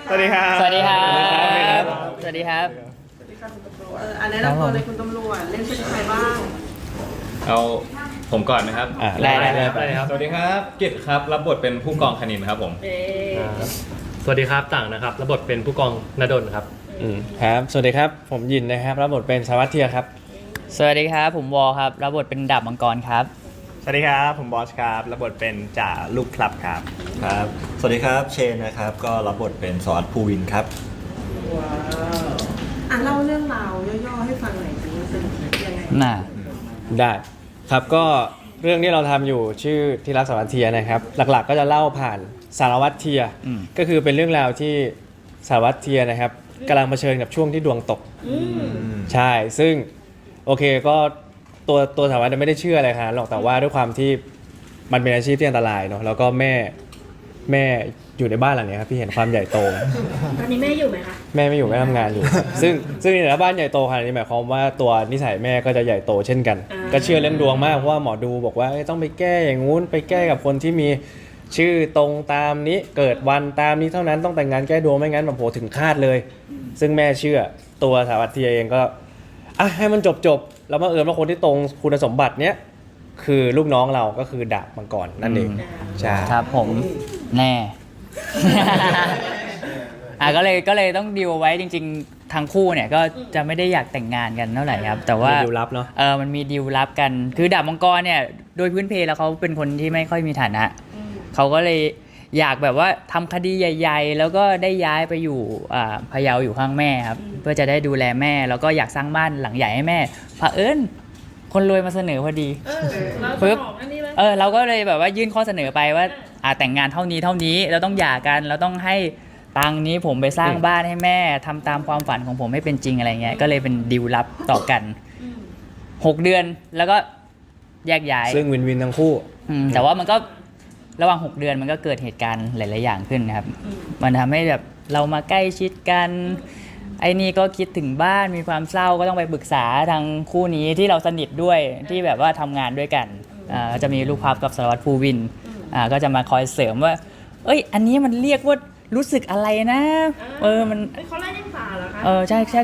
สวัสดีครับ สวัสดีครับ สวัสดีครับ อันนี้เราตัวเลยคุณตำรวจเล่นเป็นใครบ้าง เอาผมก่อนนะครับ ได้ ครับสวัสดีครับกิตครับรับบทเป็นผู้กองคณินครับผม สวัสดีครับต่างนะครับรับบทเป็นผู้กองณดลครับ ครับสวัสดีครับผมยินนะครับรับบทเป็นสารวัตรเทียครับ สวัสดีครับผมวอลครับรับบทเป็นดาบมังกรครับ สวัสดีครับผมบอสครับรับบทเป็นจ่าลูกครับครับ ครับ สวัสดีครับเชนนะครับ ก็รับบทเป็นสวัสดิ์ภูวินครับ ว้าวเล่าเรื่องราวย่อๆให้ฟังหน่อยสิมันเป็นยังไง น่ะ ได้ครับก็เรื่องที่เราทำอยู่ชื่อที่รักสารวัตรเทียนะครับหลักๆก็จะเล่าผ่านสารวัตรเทียก็คือเป็นเรื่องราวที่สารวัตรเทียนะครับกำลังเผชิญกับช่วงที่ดวงตกใช่ซึ่งโอเคก็ตัวสารวัตรไม่ได้เชื่ออะไรขนาดนั้นหรอกแต่ว่าด้วยความที่มันเป็นอาชีพที่อันตรายเนาะแล้วก็แม่อยู่ในบ้านหลังนี้ครับพี่เห็นความใหญ่โต ตอนนี้แม่อยู่ไหมคะ แม่ไม่อยู่แม่ทำงานอยู่ ซึ่งในบ้านใหญ่โตขนาดนี้หมายความว่าตัวนิสัยแม่ก็จะใหญ่โตเช่นกัน ก็เชื่อเรื่องดวงมากเพราะว่าหมอดูบอกว่าต้องไปแก้อย่างงู้นไปแก้กับคนที่มีชื่อตรงตามนี้เกิดวันตามนี้เท่านั้นต้องแต่งงานแก้ดวงไม่งั้นแบบโหถึงคาดเลย ซึ่งแม่เชื่อตัวสารวัตรเทียเองก็ให้มันจบแล้วบังเอิญว่าคนที่ตรงคุณสมบัติเนี้ยคือลูกน้องเราก็คือดาบมังกรนั่นเองใช่ ครับผมแน่ ก็เลยต้องดีลไว้จริงๆทั้งคู่เนี่ยก็จะไม่ได้อยากแต่งงานกันเท่าไหร่ครับแต่ว่า มีดีลลับเนาะ มันมีดีลลับกันคือดาบมังกรเนี่ยโดยพื้นเพแล้วเขาเป็นคนที่ไม่ค่อยมีฐานะเขาก็เลยอยากแบบว่าทำคดีใหญ่ ๆ แล้วก็ได้ย้ายไปอยู่พะเยาอยู่ข้างแม่ครับเพื่อจะได้ดูแลแม่แล้วก็อยากสร้างบ้านหลังใหญ่ให้แม่เผอิญคนรวยมาเสนอพอดีปึ๊บเราก็เลยแบบว่ายื่นข้อเสนอไปว่าแต่งงานเท่านี้เราต้องหย่ากันเราต้องให้ตังค์นี้ผมไปสร้างบ้านให้แม่ทำตามความฝันของผมให้เป็นจริงอะไรเงี้ยก็เลยเป็นดีลลับต่อกัน6 เดือนแล้วก็แยกย้าย ซึ่งวินทั้งคู่ แต่ว่ามันก็ระหว่าง6 เดือนมันก็เกิดเหตุการณ์หลายๆอย่างขึ้นนะครับมันทำให้แบบเรามาใกล้ชิดกันไอ้นี่ก็คิดถึงบ้านมีความเศร้าก็ต้องไปปรึกษาทางคู่นี้ที่เราสนิทด้วยที่แบบว่าทำงานด้วยกันก็จะมีลูกพับกับสารวัตรภูวินก็จะมาคอยเสริมว่าเอ้ยอันนี้มันเรียกว่ารู้สึกอะไรนะมันเขาไล่เลี้ยงฝาเหรอคะใช่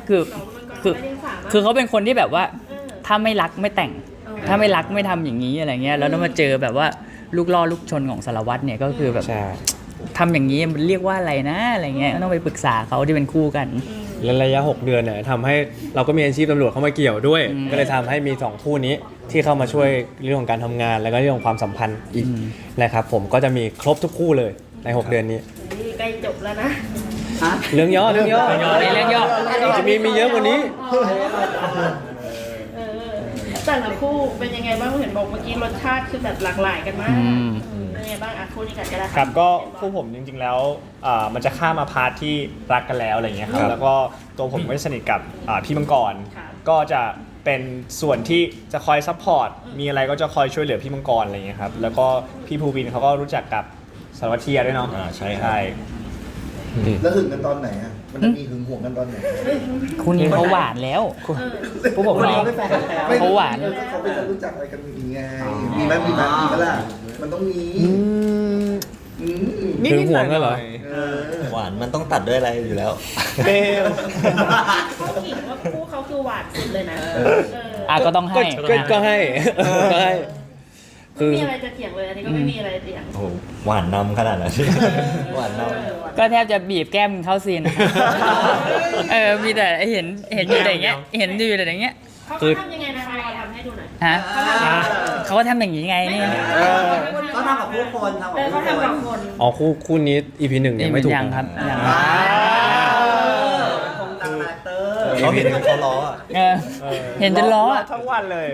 คือเขาเป็นคนที่แบบว่าถ้าไม่รักไม่แต่งถ้าไม่รักไม่ทำอย่างนี้อะไรเงี้ยแล้วต้องมาเจอแบบว่าลูกล่อลูกชนของสารวัตรเนี่ยก็คือแบบทำอย่างนี้มันเรียกว่าอะไรนะอะไรเงี้ยต้องไปปรึกษาเขาที่เป็นคู่กันและระยะ6 เดือนเนี่ยทำให้เราก็มีอาชีพตำรวจเข้ามาเกี่ยวด้วยก็เลยทำให้มี2คู่นี้ที่เข้ามาช่วยเรื่องของการทำงานแล้วก็เรื่องของความสัมพันธ์อีกนะครับผมก็จะมีครบทุกคู่เลยใน6 เดือนนี้ใกล้จบแล้วนะเรื่องย่อเรื่องย่อจะมีเยอะกว่านี้แต่ละคู่เป็นยังไงบ้างเห็นบอกเมื่อกี้รสชาติคือแบบหลากหลายกันมากเป็นยังไงบ้างคู่นี้กันก็ได้ครับก็คู่ผมจริงๆแล้วมันจะข้ามมาพาร์ทที่รักกันแล้วอะไรเงี้ยครับแล้วก็ตัวผมก็สนิทกับพี่มังกรก็จะเป็นส่วนที่จะคอยซัพพอร์ตมีอะไรก็จะคอยช่วยเหลือพี่มังกรอะไรเงี้ยครับแล้วก็พี่ภูวินเขาก็รู้จักกับสารวัตรเทียด้วยเนาะใช่ แล้วหึงกันตอนไหนอ่ะมันจะมีหึงหวงกันตอนไหนคู่นี้เขาหวานแล้วพวกผมเขาหวาน เขาเป็นรู้จักอะไรกันยังไงมีไหมล่ะมันต้องมีหึงหวงกันเหรอหวานมันต้องตัดด้วยอะไรอยู่แล้วเบลเขาขิงว่าคู่เขาคือหวานสุดเลยนะก็ต้องให้ก็ให้คือมีอะไรจะเถียงเลยอันนี้ก็ไม่มีอะไรเถียงโอ้หวานนำขนาดนั้นหวานนำก็แทบจะบีบแก้มเข้าซีนมีแต่เห็นอยู่แต่อย่างเงี้ยเห็นอยู่แต่อย่างเงี้ยเขาทำยังไงนะคะทำให้ดูหน่อยเขาก็ทำอย่างนี้ไงนี่เขาทำกับผู้คนเขาทำกับคนคู่นี้ EP 1ยังไม่ถูกยังครับยังเขาเห็นเขาล้อเห็นจนล้อทั้งวันเลย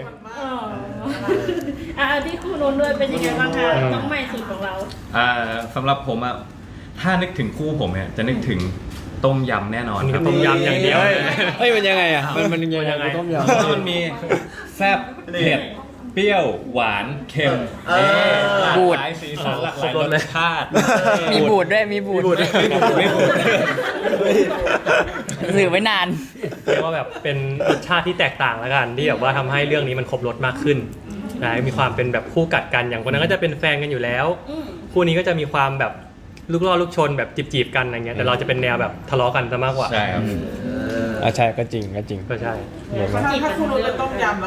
ที่คู่นู้นด้วยเป็นยังไงบ้างคะต้องใหม่สุดของเราสำหรับผมถ้านึกถึงคู่ผมเนี่ยจะนึกถึงต้มยำแน่นอนครับต้มยำอย่างเดียวเฮ้ยมันยังไงมันยังไงต้มยำมันมีแซ่บเผ็ดเปรี้ยวหวานเค็มบูดสีสันหลากหลายรสชาติมีบูดด้วยมีบูดสื่อไว้นานเรียกว่าแบบเป็นรสชาติที่แตกต่างแล้วกันที่แบบว่าทำให้เรื่องนี้มันครบรสมากขึ้นนะมีความเป็นแบบคู่กัดกันอย่างคนนั้นก็จะเป็นแฟนกันอยู่แล้วคู่นี้ก็จะมีความแบบ ลูกล่อลูกชนแบบจีบๆกันอะไรเงี้ยแต่เราจะเป็นแนวแบบทะเลาะกันซะมากกว่า ใช่ครับ ใช่ก็จริงก็จริง ก็ใช่ ถ้าคู่นู้นเป็นต้มยำ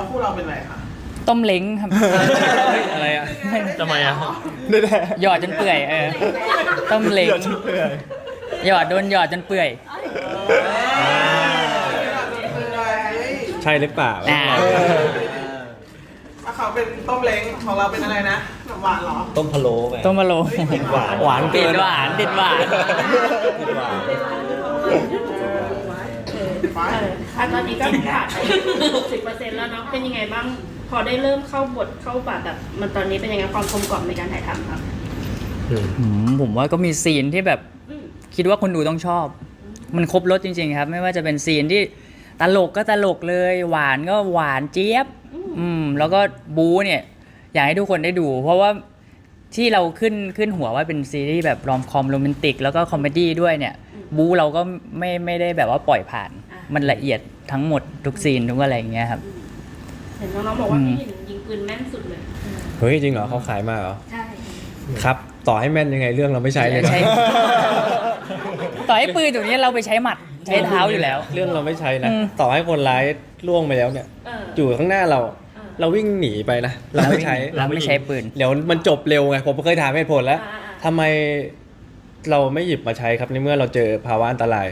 ต้มเล้งครับ อะไรอ่ะ ทำไมอ่ะ หยอดจนเปื่อยต้มเล้งหยอดโดนหยอดจนเปื่อย ใช่หรือเปล่า เขาเป็นต้มเล้งของเราเป็นอะไรนะแบบหวานเหรอ ต้มพะโล้ไป ต้มมะโล หวาน หวานเกิ ติด น หวานติดหวาน ตอนนี้ก็ผ่านไป60%แล้วเนาะเป็นยังไงบ้างพอได้เริ่มเข้าบทเข้าแบบมันตอนนี้เป็นยังไงความกลมกล่อมในการถ่ายทำครับ ผมว่าก็มีซีนที่แบบ อืม คิดว่าคนดูต้องชอบ มันครบรสจริงๆครับ ไม่ว่าจะเป็นซีนที่ตลกก็ตลกเลย หวานก็หวานเจี๊ยบ แล้วก็บู๊เนี่ย อยากให้ทุกคนได้ดู เพราะว่าที่เราขึ้นหัวว่าเป็นซีรีส์แบบรอมคอมโรแมนติกแล้วก็คอมเมดี้ด้วยเนี่ย บู๊เราก็ไม่ได้แบบว่าปล่อยผ่าน มันละเอียดทั้งหมดทุกซีนทุกอะไรอย่างเงี้ยครับ เห็นน้องๆบอกว่าพี่เห็นยิงปืนแม่นสุดเลย เฮ้ยจริงเหรอเขาขายมาเหรอ ใช่ ครับ ต่อให้แม่นยังไงเรื่องเราไม่ใช้เลยนะ ใช้ ต่อให้ปืนตัวนี้เราไปใช้หมัดใช้เท้าอยู่แล้ว เรื่องเราไม่ใช้นะ อืม ต่อให้คนร้ายล่วงไปแล้วเนี่ย อยู่ข้างหน้าเรา เราวิ่งหนีไปนะ เราไม่ใช้ เราไม่ใช้ปืน เดี๋ยวมันจบเร็วไง ผมเคยถามเหตุผลแล้วทำไมเราไม่หยิบมาใช้ครับในเมื่อเราเจอภาวะอันตราย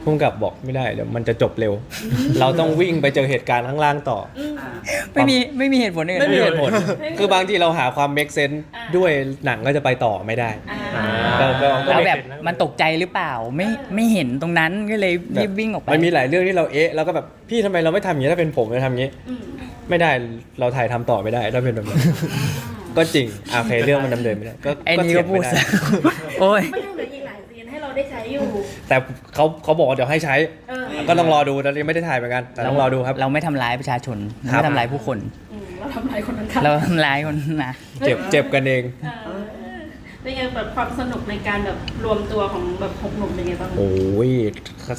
พุ่งกับบอกไม่ได้เดี๋ยวมันจะจบเร็ว เราต้องวิ่งไปเจอเหตุการณ์ข้างล่างต่อ ไม่มีเหตุผลอื่น ไม่มีเหตุผล คือบางทีเราหาความ make sense ด้วยหนังก็จะไปต่อไม่ได้ แล้วแบบมันตกใจหรือเปล่าไม่เห็นตรงนั้นก็เลยรีบวิ่งออกไป มันมีหลายเรื่องที่เราแล้วก็แบบพี่ทำไมเราไม่ทำอย่างนี้ถ้าเป็นผมจะทำอย่างนี้ ไม่ได้เราถ่ายทำต่อไม่ได้ถ้าเป็นแบบนั้น ก็จริงโอเคเรื่องมันดำเนินไม่ได้ก็ ไอ้นี่ เถี ก็ ยง พูด ไม่ ซะ ได้ โอ้ย ไม่ยังเหลืออีกหลายซีนให้เราได้ใช้อยู่ แต่เขาบอกว่าเดี๋ยวให้ใช้ เออ ก็ต้องรอดูตอนนี้ไม่ได้ถ่ายเหมือนกันแต่ต้องรอดูครับ เราไม่ทำร้ายประชาชน ครับ ไม่ทำร้ายผู้คน เราทำลายคนนั้นค่ะ เราทำร้ายคนนะ เจ็บกันเอง เป็นไงแบบความสนุกในการแบบรวมตัวของแบบ6 หนุ่มเป็นไงบ้าง โอ้ย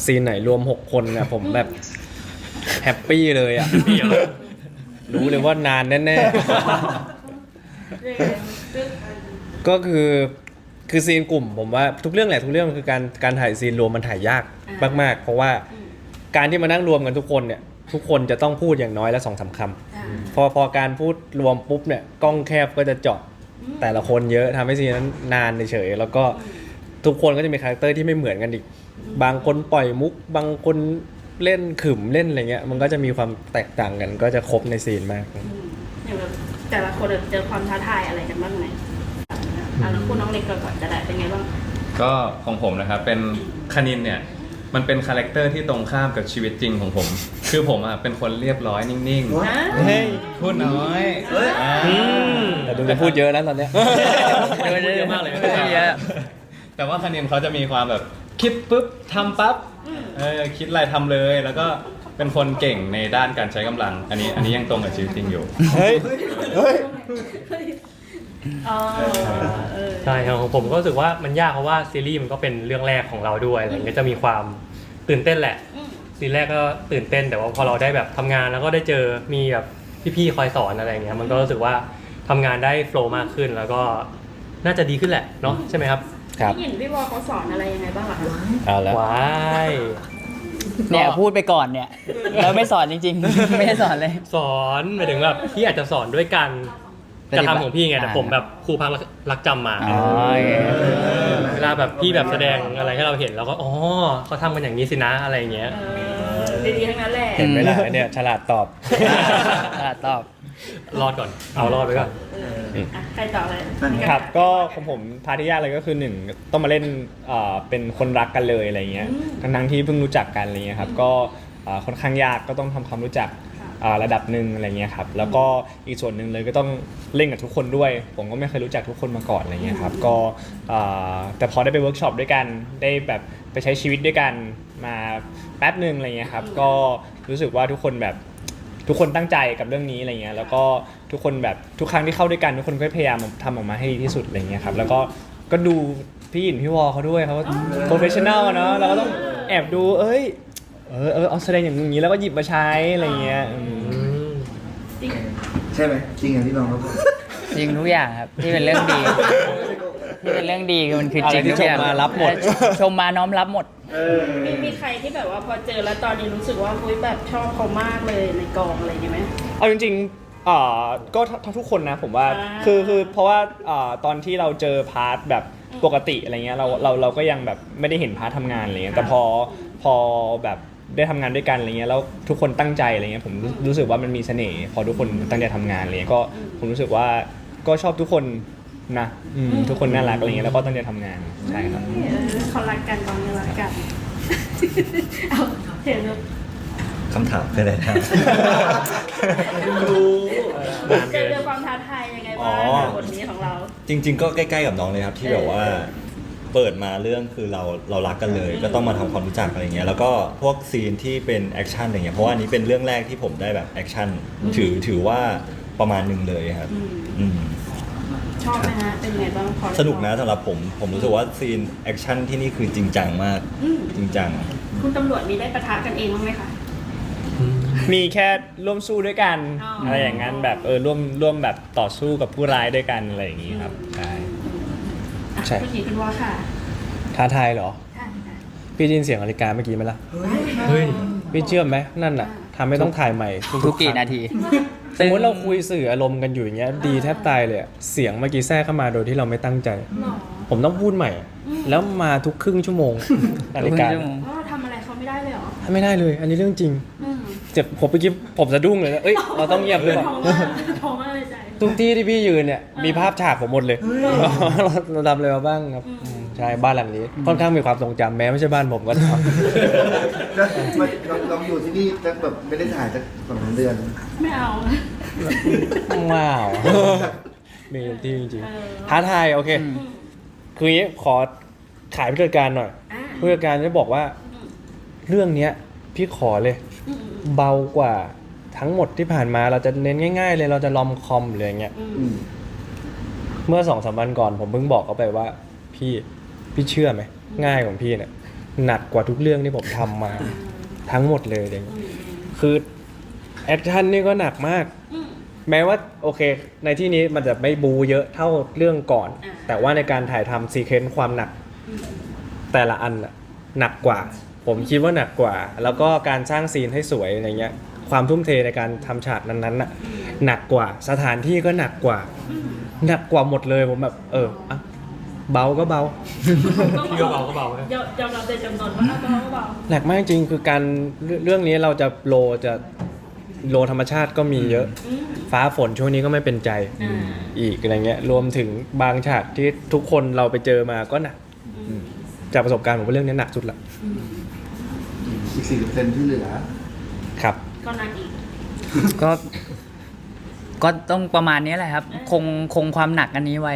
ซีนไหนรวม 6 คนเนี่ยผมแบบแฮปปี้เลยอ่ะ รู้เลยว่านานแน่ ๆ ก็คือซีนกลุ่มผมว่าทุกเรื่องแหละทุกเรื่องคือการถ่ายซีนรวมมันถ่ายยากมากๆ เพราะว่าการที่มานั่งรวมกันทุกคนเนี่ยทุกคนจะต้องพูดอย่างน้อยละ2-3 คำพอการพูดรวมปุ๊บเนี่ยกล้องแคบก็จะเจาะแต่ละคนเยอะทำให้ซีนนั้นนานเฉยๆแล้วก็ทุกคนก็จะมีคาแรคเตอร์ที่ไม่เหมือนกันอีกบางคนปล่อยมุกบางคนเล่นขึมเล่นอะไรเงี้ยมันก็จะมีความแตกต่างกันก็จะครบในซีนมาก อย่างแบบแต่ละคนเจอความท้าทายอะไรกันบ้างไหมแล้วคุณน้องเล็กก่อนจะได้เป็นไงบ้าง ก็ของผมนะครับเป็นคณินเนี่ยมันเป็นคาแรคเตอร์ที่ตรงข้ามกับชีวิตจริงของผม คือผมอ่ะเป็นคนเรียบร้อยนิ่ง เฮ้ย ๆพูดน้อย แต่ดูจะพูดเยอะนะตอนเนี้ย เยอะมากเลย เยอะ แต่ว่าคณินเขาจะมีความแบบคิดปุ๊บทำปั๊บคิดอะไรทำเลยแล้วก็เป็นคนเก่งในด้านการใช้กำลัง อันนี้ยังตรงกับชีวิตจริงอยู่ เฮ้ย ใช่ครับของผมก็รู้สึกว่ามันยากเพราะว่าซีรีส์มันก็เป็นเรื่องแรกของเราด้วยอะไรเงี้ยจะมีความตื่นเต้นแหละซีนแรกก็ตื่นเต้นแต่ว่าพอเราได้แบบทำงานแล้วก็ได้เจอมีแบบพี่ๆคอยสอนอะไรเงี้ยมันก็รู้สึกว่าทำงานได้โฟล์มากขึ้นแล้วก็น่าจะดีขึ้นแหละเนาะใช่ไหมครับ ครับ พี่หญิงพี่วอเขาสอนอะไรยังไงบ้างอะคะ เอาแล้ว ว้าย เนี่ยพูดไปก่อนเนี่ยเราไม่สอนจริงๆ ไม่ได้สอนเลย สอนหมายถึงแบบพี่อาจจะสอนด้วยการกระทำของพี่ไงแต่ผมแบบครูพักรักจำมา อ๋อโอเค เวลาแบบพี่แบบแสดงอะไรให้เราเห็นเราก็อ๋อเขาทำกันอย่างนี้สินะอะไรเงี้ย ดีๆทั้งนั้นแหละ เห็นไหมล่ะเนี่ยฉลาดตอบ ตอบ รอดก่อนเอารอดไปก่อน ใครต่อเลย ครับก็ของผมพาร์ทที่ยากเลยก็คือหนึ่งต้องมาเล่นเป็นคนรักกันเลยอะไรเงี้ยทั้งที่เพิ่งรู้จักกันอะไรเงี้ยครับก็ค่อนข้างยากก็ต้องทำความรู้จักระดับหนึ่งอะไรเงี้ยครับแล้วก็อีกส่วนหนึ่งเลยก็ต้องเล่นกับทุกคนด้วยผมก็ไม่เคยรู้จักทุกคนมาก่อนอะไรเงี้ยครับก็แต่พอได้ไปเวิร์กช็อปด้วยกันได้แบบไปใช้ชีวิตด้วยกันมาแป๊บหนึ่งอะไรเงี้ยครับก็รู้สึกว่าทุกคนแบบทุกคนตั้งใจกับเรื่องนี้อะไรเงี้ยแล้วก็ทุกคนแบบทุกครั้งที่เข้าด้วยกันทุกคนก็พยายามทำออกมาให้ดีที่สุดอะไรเงี้ยครับแล้วก็ดูพี่หยินพี่วอเขาด้วยเขาโปรเฟชชั่นแนลเนาะเราก็ต้องแอบดูเอาแสดงอย่างนี้แล้วก็หยิบมาใช้อะไรเงี้ย ใช่ไหมจริงอย่างที่น้องเขาบอก จริงทุกอย่างครับที่เป็นเรื่องดี นี่เป็นเรื่องดีคือมันคือจริง อะไรที่ชมมารับหมด ชมมาน้อมรับหมด มีใครที่แบบว่าพอเจอแล้วตอนนี้รู้สึกว่าเฮ้ยแบบชอบเขามากเลยในกองอะไรอย่างเงี้ยไหม เอาจริงๆก็ทุกคนนะผมว่า อ่า คือเพราะว่าตอนที่เราเจอพาร์ทแบบปกติอะไรเงี้ยเราก็ยังแบบไม่ได้เห็นพาร์ททำงานอะไรเงี้ยแต่พอแบบได้ทำงานด้วยกันอะไรเงี้ยแล้วทุกคนตั้งใจอะไรเงี้ยผมรู้สึกว่ามันมีเสน่ห์พอทุกคนตั้งใจทำงานอะไรเงี้ยก็ผมรู้สึกว่าก็ชอบทุกคนนะทุกคนน่ารักอะไรเงี้ยแล้วก็ตั้งใจทำงานใช่ครับ เขารักกันกองนี้รักกันเอาเห็นแล้ว คำถามคืออะไรครับ เจอความท้าทายยังไงบ้างกับบทนี้ของเรา จริง ๆ ก็ใกล้ๆกับน้องเลยครับที่แบบว่าเปิดมาเรื่องคือเรารักกันเลย ก็ต้องมาทำความรู้จักอะไรเงี้ยแล้วก็พวกซีนที่เป็นแอคชั่นอะไรเงี้ยเพราะว่าอันนี้เป็นเรื่องแรกที่ผมได้แบบแอคชั่นถือว่าประมาณหนึ่งเลยครับอืม ชอบไหมฮะเป็นยังไงบ้างพอ สนุกนะสำหรับผมรู้สึกว่าซีนแอคชั่นที่นี่คือจริงจังมากจริงจัง คุณตำรวจมีได้ปะทะกันเองบ้างไหมคะ มีแค่ร่วมสู้ด้วยกัน อ๋ออ อะไรอย่างนั้นแบบร่วมแบบต่อสู้กับผู้ร้ายด้วยกันอะไรอย่างนี้ครับใช่ อ่ะ ใช่ ผู้หญิงคุณว่าค่ะ ท้าทายเหรอ ใช่ค่ะ พี่ได้ยินเสียงนาฬิกาเมื่อกี้ไหมล่ะ เฮ้ย พี่เชื่อไหมนั่นน่ะทำให้ต้องถ่ายใหม่ ทุกกี่นาที สมมติเราคุยสื่ออารมณ์กันอยู่อย่างเงี้ยดีแทบตายเลยอะเสียงเมื่อกี้แทรกเข้ามาโดยที่เราไม่ตั้งใจ ผมต้องพูดใหม่ แล้วมาทุกครึ่งชั่วโมงนาฬิกา ว่าเราทำอะไรเขาไม่ได้เลยเหรอ ไม่ได้เลย อันนี้เรื่องจริง อืม เจ็บผมเมื่อกี้ผมสะดุ้งเลยนะเอ้ยเราต้องเงียบหรือเปล่า ท้องมากเลยใจ ทุกที่ที่พี่ยืนเนี่ยมีภาพฉากผมหมดเลย เราทำอะไรมาบ้างครับใช่บ้านหลังนี้ ค่อนข้างมีความทรงจำแม้ไม่ใช่บ้านผมก็ตาม ลองอยู่ที่นี่จะแบบไม่ได้ถ่ายสัก2 เดือน ไม่เอา ว้าว มีที่จริง เออ ๆท้าทายโอเค คืออย่างนี้ขอขายผู้จัดการหน่อย อ่ะ ผู้จัดการจะบอกว่าเรื่องเนี้ยพี่ขอเลย อืม เบากว่าทั้งหมดที่ผ่านมาเราจะเน้นง่าย ๆ เลยเราจะลอมคอมหรืออย่างเงี้ย อืม เมื่อ2-3 วันก่อนผมเพิ่งบอกเขาไปว่า พี่เชื่อไหมง่ายของพี่เนี่ยหนักกว่าทุกเรื่องที่ผมทำมาทั้งหมดเลยอะไรเงี้ยคือแอคชั่นนี่ก็หนักมาก แม้ว่าโอเค ในที่นี้มันจะไม่บูเยอะเท่าเรื่องก่อน แต่ว่าในการถ่ายทำซีเควนซ์ความหนัก แต่ละอันน่ะหนักกว่า ผมคิดว่าหนักกว่า แล้วก็การสร้างซีนให้สวยอะไรเงี้ยความทุ่มเทในการทำฉากนั้นๆน่ะหนักกว่าสถานที่ก็หนักกว่าหนักกว่าหมดเลยผมแบบอ่ะเบาก็เบา พี่ก็เบาก็เบานะ ยอมรับในจำนวนว่าเบาก็เบา หนักมากจริงคือการเรื่องนี้เราจะโลธรรมชาติก็มีเยอะ ฟ้าฝนช่วงนี้ก็ไม่เป็นใจอีกอะไรเงี้ยรวมถึงบางฉากที่ทุกคนเราไปเจอมาก็หนักจากประสบการณ์ผมว่าเรื่องนี้หนักสุดละ อีก 40%ที่เหลือ ครับ ก็นานอีก ก็ต้องประมาณนี้แหละครับ คงความหนักอันนี้ไว้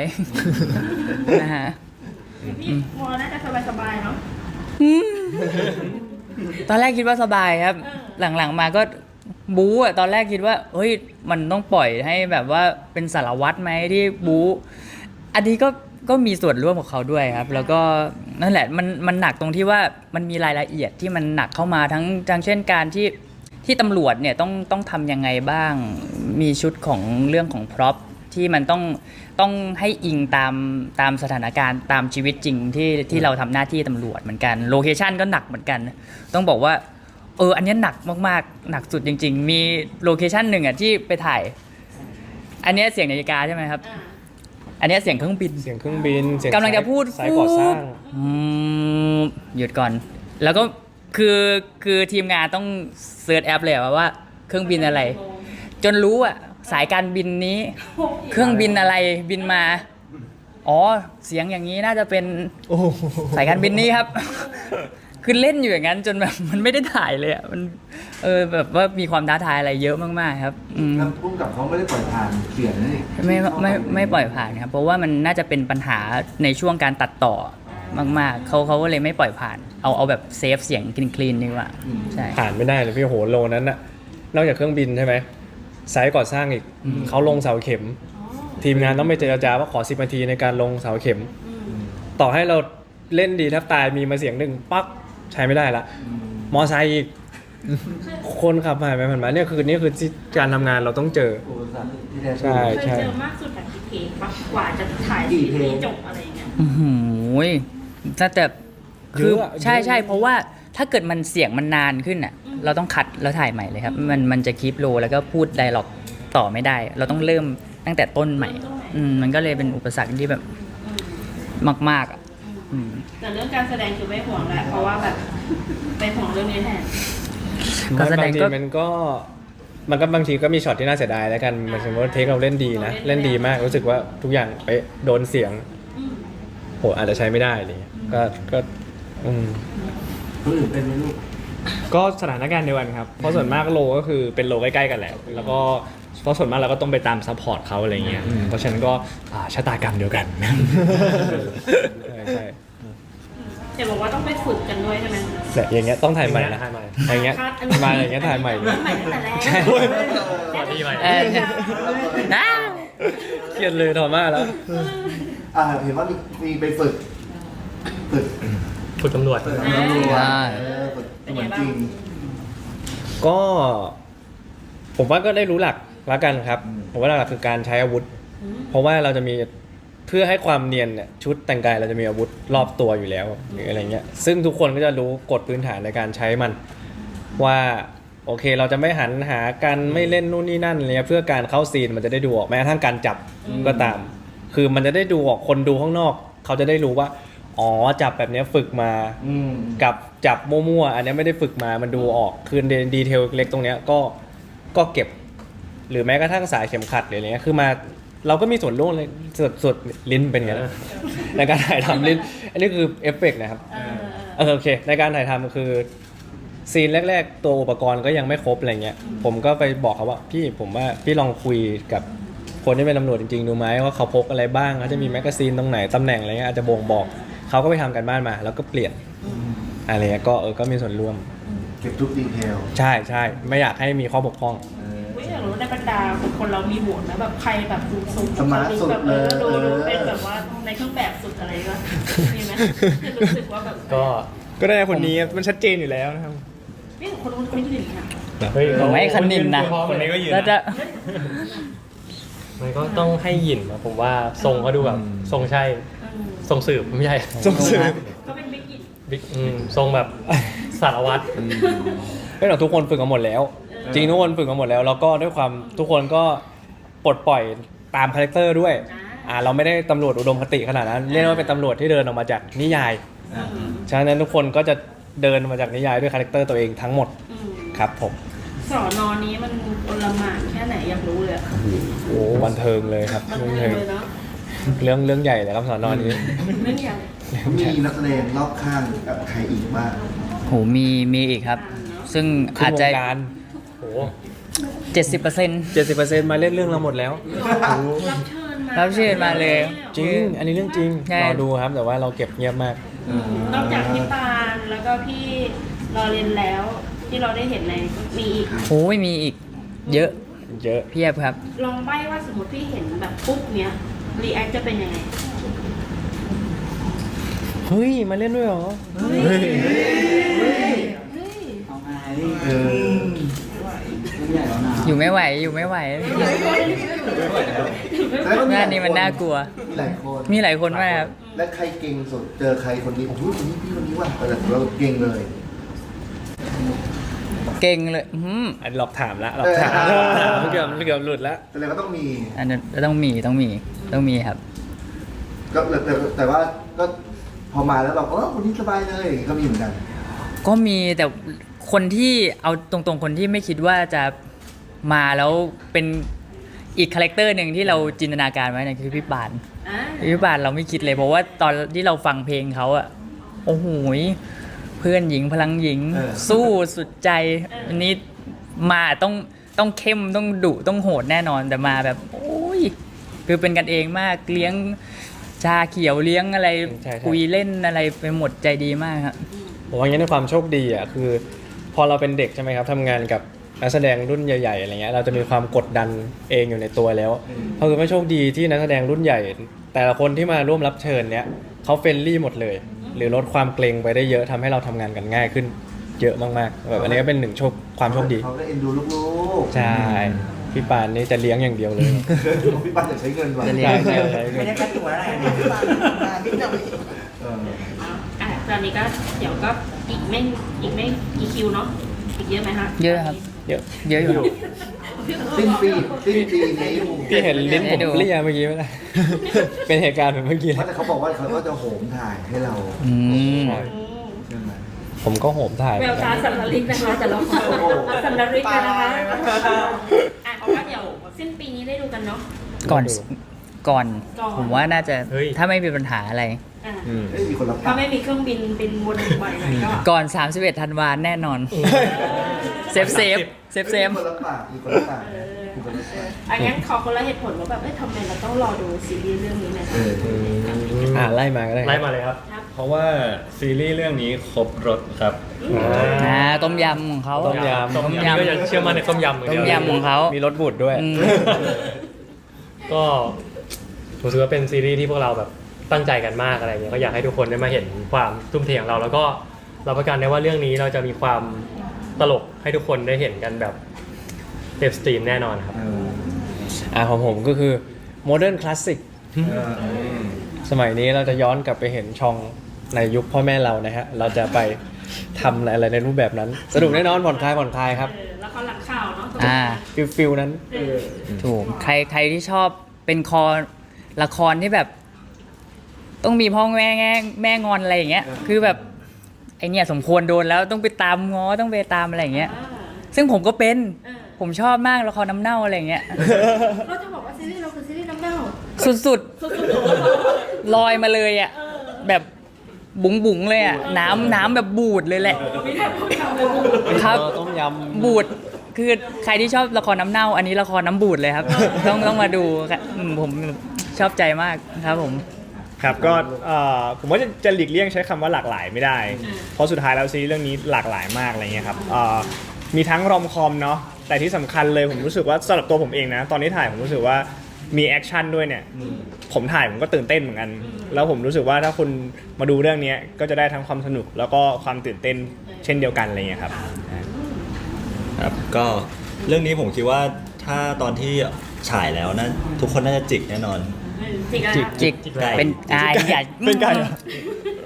นะฮะ พี่พอน่าจะสบายๆเนาะ ตอนแรกคิดว่าสบายครับ หลังๆมาก็บู๊อะตอนแรกคิดว่าเฮ้ยมันต้องปล่อยให้แบบว่าเป็นสารวัตรไหมที่บู๊อันนี้ก็มีส่วนร่วมกับเขาด้วยครับ แล้วก็นั่นแหละมันหนักตรงที่ว่ามันมีรายละเอียดที่มันหนักเข้ามาทั้งเช่นการที่ตำรวจเนี่ยต้องทำยังไงบ้าง มีชุดของเรื่องของพร็อพที่มันต้องให้อิงตามสถานการณ์ตามชีวิตจริงที่เราทำหน้าที่ตำรวจเหมือนกันโลเคชันก็หนักเหมือนกัน ต้องบอกว่าอันนี้หนักมากๆหนักสุดจริงๆมีโลเคชันหนึ่งอ่ะที่ไปถ่ายอันนี้เสียงนาฬิกาใช่ไหมครับ อันนี้เสียงเครื่องบิน เสียงเครื่องบินเสียง กำลังจะพูด สายก่อสร้าง หยุดก่อน แล้วก็คือทีมงานต้องเซิร์ชแอปเลยว่าเครื่องบินอะไร จนรู้อ่ะสายการบินนี้ เครื่องบินอะไรบินมาอ๋อเสียงอย่างนี้น่าจะเป็นสายการบินนี้ครับ คือเล่นอยู่อย่างนั้นจนแบบมันไม่ได้ถ่ายเลยอ่ะมันแบบว่ามีความท้าทายอะไรเยอะมากๆครับแล้วพุ่งกับเขาไม่ได้ปล่อยผ่านเสียงนี่ ไม่ปล่อยผ่านครับเพราะว่ามันน่าจะเป็นปัญหาในช่วงการตัดต่อมากๆเขาก็เลยไม่ปล่อยผ่านเอาแบบเซฟเสียงคลีนๆดีกว่าใช่ ผ่านไม่ได้เลยพี่โหโลนั้นน่ะนอกจากเครื่องบินใช่ไหมไซต์ก่อสร้างอีกเขาลงเสาเข็ม ทีมงานต้องไปเจรจาว่าขอ10 นาทีในการลงเสาเข็ม ต่อให้เราเล่นดีแทบตายมีมาเสียงหนึ่งปั๊กใช้ไม่ได้ละมอไซค์อีกคนขับผ่านไปผ่านมาเนี่ยคือที่การทำงานเราต้องเจอ โอ้สัตว์ที่แท้ ใช่ เคยเจอมากสุดแบบกี่เพลงปะกว่าจะถ่ายซีรีส์จบอะไรอย่างเงี้ย อื้อหือน่าจะคือ เยอะอะ ใช่ เยอะ ใช่เพราะว่าถ้าเกิดมันเสียงมันนานขึ้นอ่ะ เราต้องคัดแล้วถ่ายใหม่เลยครับ มันจะคีปโลแล้วก็พูดไดร็อกต่อไม่ได้ เราต้องเริ่มตั้งแต่ต้นใหม่ มันก็เลยเป็นอุปสรรคที่แบบมากๆอ่ะอืม แต่เรื่องการแสดงคือไม่ห่วงแหละเพราะว่าแบบไปห่วงเรื่องนี้แทน การแสด บาง งที ก็ มันก็บางทีก็มีช็อตที่น่าเสียดายแล้วกันหมายถึงว่าเทคเราเล่นดีนะเล่นดีมากรู้สึกว่าทุกอย่างไปโดนเสียงโหอาจจะใช้ไม่ได้อะไรเงี้ยก็อืม คนอื่นเป็นไหมลูก ก็สถานการณ์เดียวกันครับ เพราะส่วนมากโลก็คือเป็นโลใกล้ๆกันแหละ แล้วก็เพราะส่วนมากเราก็ต้องไปตามซัพพอร์ตเขาอะไรเงี้ย เพราะฉะนั้นก็ชะตากรรมเดียวกัน ใช่ เห็นบอกว่าต้องไปฝึกกันด้วยใช่ไหม แต่อย่างเงี้ยต้องถ่ายใหม่นะ ถ่ายใหม่ อย่างเงี้ยมาอย่างเงี้ยถ่ายใหม่ ใหม่ตั้งแต่แรก ใช่ สวัสดีใหม่ นะ เครียดเลยถอดมาแล้ว เห็นว่ามีไปฝึก ฝึกตำรวจ ฝึกตำรวจฝึกเหมือนจริง ก็ผมว่าก็ได้รู้หลักละกันครับ ผมว่าหลักๆคือการใช้อาวุธ เพราะว่าเราจะมีเพื่อให้ความเนียนเนี่ยชุดแต่งกายเราจะมีอาวุธรอบตัวอยู่แล้วหรืออะไรเงี้ยซึ่งทุกคนก็จะรู้กฎพื้นฐานในการใช้มัน ว่าโอเคเราจะไม่หันหากันไม่เล่นนู่นนี่นั่นอะไรเงี้ยเพื่อการเข้าซีนมันจะได้ดูออกแม้กระทั่งการจับก็ตาม คือมันจะได้ดูออกคนดูข้างนอก เขาจะได้รู้ว่าอ๋อจับแบบเนี้ยฝึกมากับจับมั่วๆอันเนี้ยไม่ได้ฝึกมามันดูออกคือดีเทลเล็กตรงเนี้ยก็เก็บ หรือแม้กระทั่งสายเข็มขัดหรืออะไรเงี้ยคือมาเราก็มีส่วนร่วมเลยส่วนลิ้นเป็นไงนะในการถ่ายทำลิ้นอันนี้คือเอฟเฟกต์นะครับโอเคในการถ่ายทำคือซีนแรกๆตัวอุปกรณ์ก็ยังไม่ครบอะไรเงี้ยผมก็ไปบอกเขาว่าผมว่าพี่ลองคุยกับคนที่เป็นตำรวจจริงๆดูไหมว่าเขาพกอะไรบ้างเขาจะมีแมกกาซีนตรงไหนตำแหน่งอะไรเงี้ยอาจจะบ่งบอกเขาก็ไปทำกันบ้านมา แล้วก็เปลี่ยนอะไรเงี้ยก็มีส่วนร่วม เก็บทุกดีเทล ใช่ใช่ไม่อยากให้มีข้อบกพร่อง ไม่อยากรู้ในบรรดาคนเรามีโหวตนะแบบใครแบบดูสูง สมาร์ทสุด แบบ เลย ดูเป็นแบบว่าในเครื่องแบบสุดอะไรก็มีไหมรู้สึกว่าแบบ ก็ ก็ได้คนนี้มันชัดเจนอยู่แล้วนะครับ นี่คนนู้นไม่ได้ยินนะ เฮ้ย ผมให้คันนินนะ คนนี้ก็ยืน แล้วจะ มันก็ต้องให้หยินนะผมว่าทรงเขาดูแบบทรงใช่ทรงสืบไม่ใช่ ส่งเสริม เขาเป็นบิ๊กอิน บิ๊กทรงแบบสารวัตร ไม่หรอกทุกคนฝึกมาหมดแล้ว จริงทุกคนฝึกมาหมดแล้วแล้วก็ด้วยความทุกคนก็ปลดปล่อยตามคาแรคเตอร์ด้วยเราไม่ได้ตำรวจอุดมคติขนาดนั้นเรียกว่าเป็นตำรวจที่เดินออกมาจากนิยายฉะนั้นทุกคนก็จะเดินมาจากนิยายด้วยคาแรคเตอร์ตัวเองทั้งหมดครับผม สอนอนี้มันอลหม่านแค่ไหนอยากรู้เลยอะ โอ้บันเทิงเลยครับ มัน บัน เล เทิง ยเนาะ เรื่องใหญ่เลยครับสอนอนนี้ เรื่องใหญ่ มีนักแสดงรอบข้างกับใครอีกบ้าง โหมีอีกครับ ซึ่ง คือ อาจ ว จะ งการโอ้ 70% 70%มาเล่นเรื่องเราหมดแล้ว รับเชิญมา รับเชิญมาเลย จริง อันนี้เรื่องจริง ใช่ รอดูครับแต่ว่าเราเก็บเงียบมาก นอกจากพี่ปานแล้วก็พี่รอเรียนแล้วที่เราได้เห็นในมีอีก โอ้ยมีอีกเยอะ เยอะ เพียบครับ ลองใบ้ว่าสมมติพี่เห็นแบบปุ๊บเนี้ยรีแอคจะเป็นยังไง เฮ้ยมาเล่นด้วยเหรอ อยู่ไม่ไหวหน้านี้มันน่ากลัว มีหลายคน มีหลายคนมากครับ และใครเก่งสุดเจอใครคนนี้โอ้โหคนนี้พี่คนนี้ว่ะเราเก่งเลย เก่งเลยอันหลอกถามละหลอกถามเกือบหลุดแล้ว แต่เราก็ต้องมี อันนั้นต้องมีครับ ก็แต่ว่าก็พอมาแล้วเราก็คนนี้สบายเลยก็มีเหมือนกัน ก็มีแต่คนที่เอาตรงๆคนที่ไม่คิดว่าจะมาแล้วเป็นอีกคาแรคเตอร์หนึ่งที่เราจินตนาการไว้เนี่ยคือพี่ปาน อ่า พี่ปานเราไม่คิดเลยเพราะว่าตอนที่เราฟังเพลงเขาอะโอ้โหเพื่อนหญิงพลังหญิง สู้สุดใจอันนี้มาต้องเข้มต้องดุต้องโหดแน่นอนแต่มาแบบโอ้ยคือเป็นกันเองมากเลี้ยงชาเขียวเลี้ยงอะไร ใช่ คุยเล่นอะไรไปหมดใจดีมากครับ ผมว่าอย่างนี้ในความโชคดีอ่ะคือ พอเราเป็นเด็กใช่ไหมครับทำงานกับนักแสดงรุ่นใหญ่ๆอะไรเงี้ยเราจะมีความกดดันเองอยู่ในตัวแล้วเพราะคือไม่โชคดีที่นักแสดงรุ่นใหญ่ แต่ละคนที่มาร่วมรับเชิญเนี้ยเขาเฟรนลี่หมดเลย หรือลดความเกรงไปได้เยอะทำให้เราทำงานกันง่ายขึ้นเยอะมากๆแบบอันนี้ก็เป็นหนึ่งความโชคดี เขาก็เอ็นดูลูกๆ ใช่ พี่ปานนี่จะเลี้ยงอย่างเดียวเลย พี่ปันจะใช้เงินว่ะ จะเลี้ยง ใช่ใช่ ไม่ได้ค่าตัวอะไรนี่คือมานิดหน่อย เออ ตอนนี้ก็เดี๋ยวก็อีกไม่กี่คิวเนาะอีกเยอะไหมคะ เยอะครับ เยอะ เยอะอยู่ สิ้นปีนี้ พี่เห็นลิ้น ให้ ผม ดู เลียเมื่อกี้ไหมล่ะ เป็นเหตุการณ์แบบเมื่อกี้ เพราะแต่เขาบอกว่าเขาก็จะโหมถ่ายให้เรา อืม ใช่ไหม ผมก็โหมถ่าย แววตาสัมภาริกนะคะแต่ละคน โอ้โห สัมภาริก ตา เลยนะคะ ยนะ เอาว่าเดี๋ยวสิ้นปีนี้ได้ดูกันเนาะ ก่อน ก่อน ผมว่าน่าจะ เฮ้ย ถ้าไม่มีปัญหาอะไร อ่ะ เอ้ยมีคนรับ ถ้าไม่มีเครื่องบินบินวนไปไหนก็ ก่อน 31 ธันวาแน่นอน เซฟมีคนรับปากมีคนรับปากมีคนรับปาก อันงั้นขอคนละเหตุผลว่าแบบทำไมเราต้องรอดูซีรีส์เรื่องนี้หนะ เออ ไล่มาก็ได้ ไล่มาเลยครับ เพราะว่าซีรีส์เรื่องนี้ครบรสครับ ต้มยำของเขา ต้มยำ ต้มยำก็จะเชื่อมั่นในต้มยำเหมือน ต้ เดิ มยำของเขา มีรสบูดด้วย อืม ก็รู้สึกว่าเป็นซีรีส์ที่พวกเราแบบตั้งใจกันมากอะไรเงี้ยก็อยากให้ทุกคนได้มาเห็นความทุ่มเทของเรา แล้วก็รับประกันได้ว่าเรื่องนี้เราจะมีความตลกให้ทุกคนได้เห็นกันแบบเต็มสตรีมแน่นอนครับ ของผมก็คือโมเดิร์นคลาสสิกสมัยนี้เราจะย้อนกลับไปเห็นช่องในยุคพ่อแม่เรานะฮะ เราจะไปทำอะไรในรูปแบบนั้น สนุกแน่นอนผ่อนคลายครับ แล้วก็หลังข่าวเนาะ ฟิลนั้น ถูกใครที่ชอบเป็นละครที่แบบ ต้องมีพ่อแม่งอนอะไรอย่างเงี้ย คือแบบไอเนี่ยสมควรโดนแล้วต้องไปตามง้อต้องไปตามอะไรอย่างเงี้ย ซึ่งผมก็เป็นผมชอบมากละครน้ำเน่าอะไรอย่างเงี้ย เราจะบอกว่าซีรีส์เราคือซีรีส์น้ำเน่า สุดๆลอยมาเลยอ่ะแบบบุ๋งเลยอ่ะน้ำแบบบูดเลยแหละ มีแต่พวกเราเลย ครับ ต้มยำ บูดคือใครที่ชอบละครน้ำเน่า อันนี้ละครน้ำบูดเลยครับ ต้องมาดูครับผมชอบใจมากครับผม ครับก็ผมว่าจะหลีกเลี่ยงใช้คำว่าหลากหลายไม่ได้ เพราะสุดท้ายแล้วซีรีส์เรื่องนี้หลากหลายมากอะไรเงี้ยครับมีทั้งรอมคอมเนาะแต่ที่สำคัญเลยผมรู้สึกว่าสำหรับตัวผมเองนะตอนที่ถ่ายผมรู้สึกว่ามีแอคชั่นด้วยเนี่ยผมถ่ายผมก็ตื่นเต้นเหมือนกัน แล้วผมรู้สึกว่าถ้าคุณมาดูเรื่องนี้ก็จะได้ทั้งความสนุกแล้วก็ความตื่นเต้นเช่นเดียวกันอะไรเงี้ยครับ ครับก็เรื่องนี้ผมคิดว่าถ้าตอนที่ฉายแล้วนะทุกคนน่าจะจิกแน่นอน จิก จิก ไก่ เป็นอย่า เป็นไก่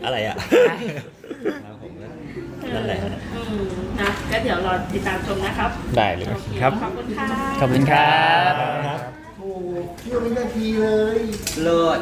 อะไรอ่ะครับผมก็นั่นแหละ นะก็เดี๋ยวรอติดตามชมนะครับ ได้เลย โอเค ครับ ขอบคุณค่ะ ขอบคุณครับ โอ้เที่ยววินาทีเลย เลิศ